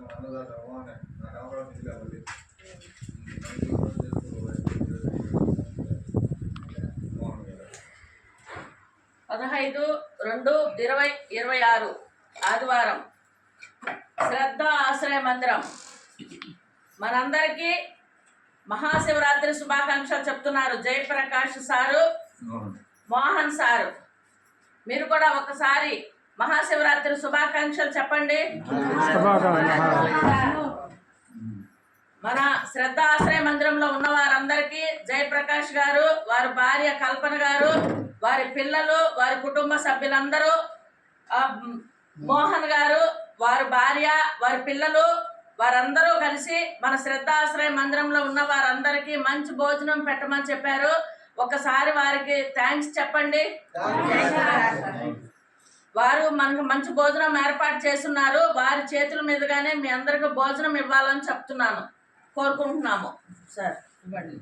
15/2/2026 ఆదివారం శ్రద్ధ ఆశ్రయ మందిరం మనందరికీ మహాశివరాత్రి శుభాకాంక్షలు చెప్తున్నారు జయప్రకాష్ సారు, మోహన్ సారు. మీరు కూడా ఒకసారి మహాశివరాత్రి శుభాకాంక్షలు చెప్పండి. మన శ్రద్ధ ఆశ్రయ మందిరంలో ఉన్న వారందరికీ జయప్రకాష్ గారు, వారి భార్య కల్పన గారు, వారి పిల్లలు, వారి కుటుంబ సభ్యులందరూ, మోహన్ గారు, వారి భార్య, వారి పిల్లలు, వారందరూ కలిసి మన శ్రద్ధ ఆశ్రయ మందిరంలో ఉన్న వారందరికీ మంచి భోజనం పెట్టమని చెప్పారు. ఒకసారి వారికి థ్యాంక్స్ చెప్పండి. వారు మనకు మంచి భోజనం ఏర్పాటు చేస్తున్నారు. వారి చేతుల మీదుగానే మీ అందరికి భోజనం ఇవ్వాలని చెప్తున్నాను, కోరుకుంటున్నాము. సార్ ఇవ్వండి.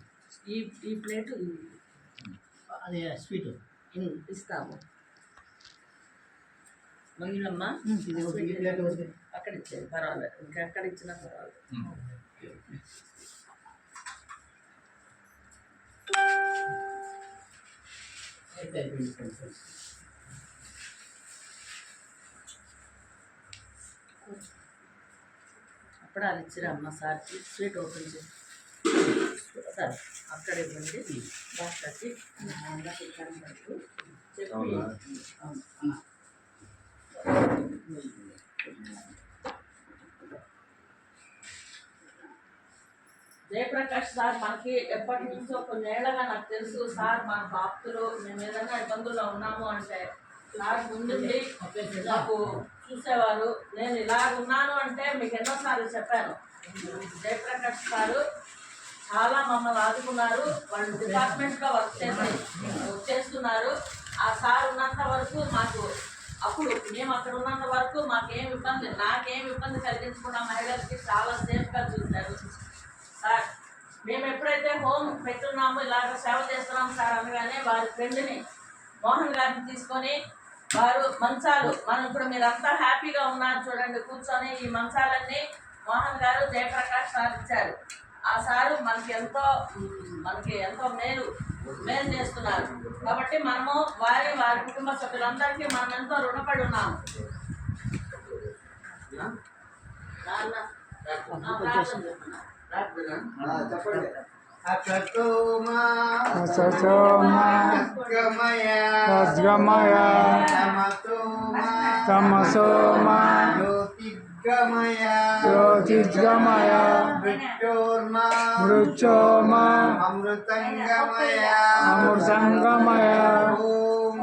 ఈ ప్లేట్ అదే స్వీట్ ఇస్తాము. మంగినమ్మా అక్కడ ఇచ్చేది పర్వాలేదు, ఇంకెక్కడ ఇచ్చినా పర్వాలేదు. అప్పుడు అది ఇచ్చిరమ్మా సార్కి. స్వీట్ ఓపెన్ చేసి సార్ అక్కడ ఇవ్వండి. డాక్టర్కి జయప్రకాష్ సార్ మనకి ఎప్పటి నుంచో కొన్నేళ్లగా నాకు తెలుసు. సార్ మన భక్తులు, మేము ఏదైనా ఇబ్బందుల్లో ఉన్నాము అంటే సార్ ముందుండి నాకు చూసేవారు. నేను ఇలా ఉన్నాను అంటే మీకు ఎన్నోసార్లు చెప్పాను. జయప్రకాష్ సారు చాలా మమ్మల్ని ఆదుకున్నారు. వాళ్ళు డిపార్ట్మెంట్గా వర్క్ చేస్తున్నారు. ఆ సార్ ఉన్నంత వరకు మాకు, అప్పుడు మేము అక్కడ ఉన్నంత వరకు నాకేం ఇబ్బంది కలిగించకుండా మహిళలకి చాలా సేఫ్గా చూశారు సార్. మేము ఎప్పుడైతే హోమ్ పెట్టున్నామో, ఇలాగ సేవ చేస్తున్నాం సార్ అనగానే వారి ఫ్రెండ్ని మోహన్ గారిని తీసుకొని వారు మంచాలు, మనం ఇప్పుడు మీరంతా హ్యాపీగా ఉన్నారు చూడండి కూర్చొని, ఈ మంచాలన్నీ మోహన్ గారు జయప్రకాష్ సార్ ఇచ్చారు. ఆ సారు మనకి ఎంతో మేలు చేస్తున్నారు. కాబట్టి మనము వారి కుటుంబ సభ్యులందరికీ మనం ఎంతో రుణపడి ఉన్నాము. తమసోమా జ్యోతిర్గమయ మృత్యోర్మా అమృతంగమయ.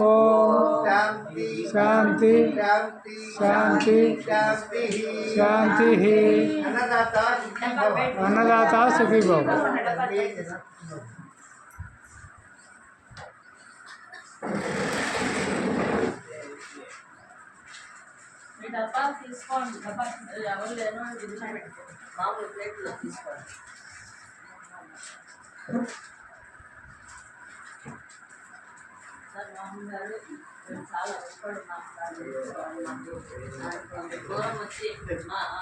ఓం శాంతి శాంతి శాంతి. అన్నదాత సుఖీ భవ. మీ డబ్బాలు తీసుకోండి. డబ్బా ఎవరు లేనో మామూలు ప్లేట్లో తీసుకోండి. సార్ మోహన్ గారు మేము చాలా ఇష్టపడున్నాం సార్.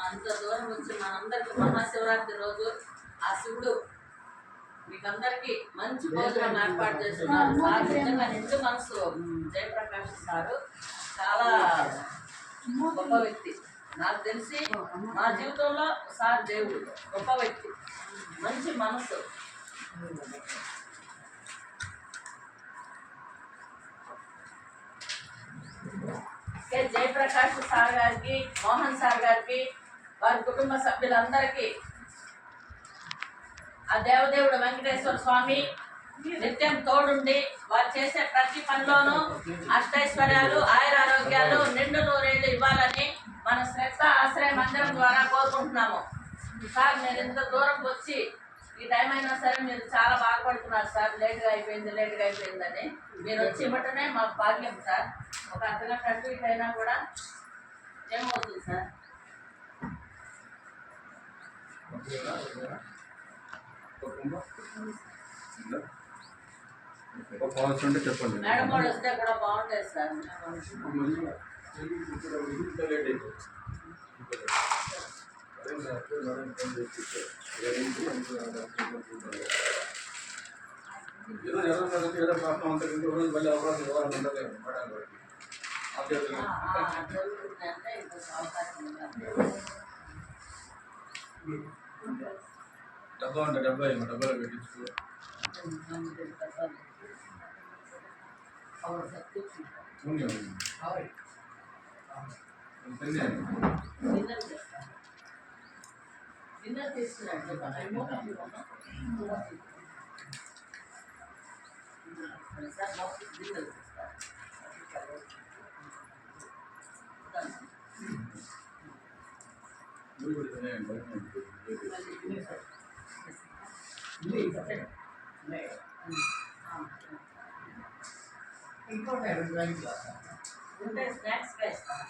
అంత దూరం వచ్చి మనందరికీ మహాశివరాత్రి రోజు ఆ శివుడు మీకందరికీ మంచి భోజనం ఏర్పాటు చేస్తున్నారు సార్. నిజంగా నిండు మనసు జయప్రకాష్ సారు చాలా గొప్ప వ్యక్తి. నాకు తెలిసి మా జీవితంలో సార్ దేవుడు, గొప్ప వ్యక్తి, మంచి మనసు. జయప్రకాష్ సార్ గారికి, మోహన్ సార్ గారికి, వారి కుటుంబ సభ్యులందరికీ ఆ దేవదేవుడు వెంకటేశ్వర స్వామి నిత్యం తోడుండి వారు చేసే ప్రతి పనిలోనూ అష్టైశ్వర్యాలు, ఆయురారోగ్యాలు, నిండు నూరేళ్లు ఇవ్వాలని మన శ్రద్ధ ఆశ్రయ మందిరం ద్వారా కోరుకుంటున్నాము. సార్ నేను ఇంత దూరం వచ్చి ఈ టైం అయినా సరే మీరు చాలా బాధపడుతున్నారు సార్. లేట్గా అయిపోయిందని మీరు వచ్చి ఇవ్వటమే మాకు భాగ్యం సార్. ఒక అర్ధగంట అటు ఇటు అయినా కూడా ఏమవుతుంది సార్. చెప్పండి. మేడం వాళ్ళు వస్తే కూడా బాగుంటుంది సార్. ఏదో ప్రాబ్లం ఉంటుంది రోజు మళ్ళీ అవకాశం ఇవ్వాలని ఉండదు జరుగుతుందంటే ఇంకొక అవకాశం ఉండాలి. డబ్బా ఉంటే డబ్బా ఏమో డబ్బాలో పెట్టించుకో और सब कुछ ఉంది డిన్నర్ చేస్తున్నట్టు డిన్నర్ నువ్వు కూడా తినేయండి ఇంకోటి 2 రైస్ ఉంటే స్నాక్స్ వేస్తాను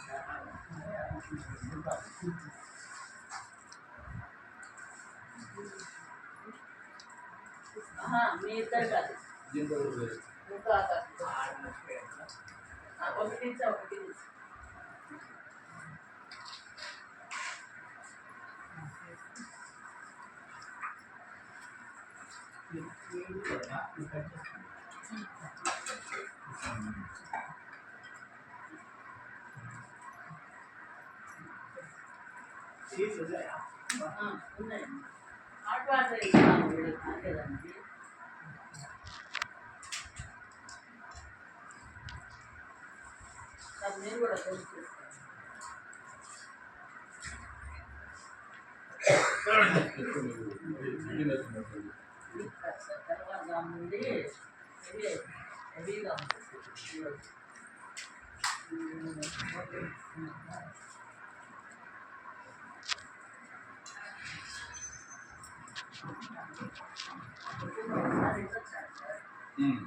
మీ ఇద్దరు కాదు దీంతో ఇంకా ఒకటి నుంచి ఒకటి నుంచి ఉన్నాయండి హాట్ వాటర్ ఇస్తాను వీళ్ళకి తాగేదానికి సార్ నేను కూడా తెలుసు తర్వాత నుండి హెవీగా ఉంటుంది Mm.